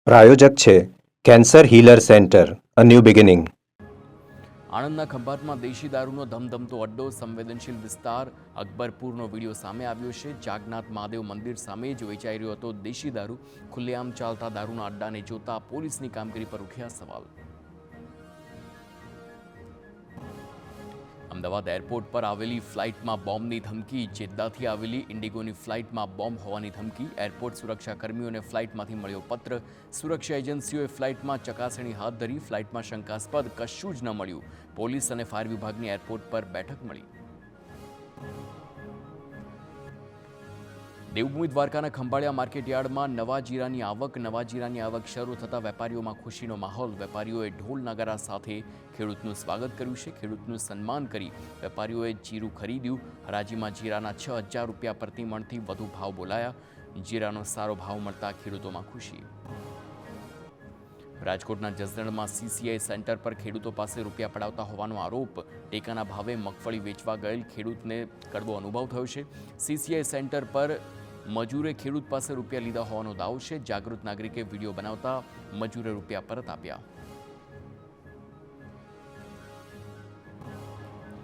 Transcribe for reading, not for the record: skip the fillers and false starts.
પ્રાયોજક છે cancer healer centre, a new beginning. આણંદના ખંભાતમાં દેશી દારૂનો ધમધમતો અડ્ડો, સંવેદનશીલ વિસ્તાર અકબરપુરનો વિડીયો સામે આવ્યો છે. જાગનાથ મહાદેવ મંદિર સામે જ વેચાઈ રહ્યો હતો દેશી દારૂ. ખુલ્લેઆમ ચાલતા દારૂના અડ્ડાને જોતા પોલીસની કામગીરી પર ઉઠ્યા સવાલ. અમદાવાદ એરપોર્ટ પર આવેલી ફ્લાઇટમાં બોમ્બની ધમકી. જેદ્દાથી આવેલી ઇન્ડિગોની ફ્લાઇટમાં બોમ્બ હોવાની ધમકી. એરપોર્ટ સુરક્ષા કર્મીઓને ફ્લાઇટમાંથી મળ્યો પત્ર. સુરક્ષા એજન્સીઓએ ફ્લાઇટમાં ચકાસણી હાથ ધરી. ફ્લાઇટમાં શંકાસ્પદ કશું જ ન મળ્યું. પોલીસ અને ફાયર વિભાગની એરપોર્ટ પર બેઠક મળી. દેવભૂમિ દ્વારકાના ખંભાળિયા માર્કેટયાર્ડમાં નવા જીરાની આવક શરૂ થતાં વેપારીઓમાં ખુશીનો માહોલ. વેપારીઓએ ઢોલ નગારા સાથે ખેડૂતનું સ્વાગત કર્યું છે. ખેડૂતનું સન્માન કરી વેપારીઓએ જીરું ખરીદ્યું. હરાજીમાં જીરાના 6,000 રૂપિયા પ્રતિ મણથી વધુ ભાવ બોલાયા. જીરાનો સારો ભાવ મળતા ખેડૂતોમાં ખુશી. રાજકોટના જસદણમાં CCI સેન્ટર પર ખેડૂતો પાસે રૂપિયા પડાવતા હોવાનો આરોપ. ટેકાના ભાવે મગફળી વેચવા ગયેલ ખેડૂતને કડવો અનુભવ થયો છે. CCI સેન્ટર પર મજૂરે ખેડૂત પાસે રૂપિયા લીધા હોવાનો દાવો છે. જાગૃત નાગરિકે વિડીયો બનાવતા મજૂરે રૂપિયા પરત આપ્યા.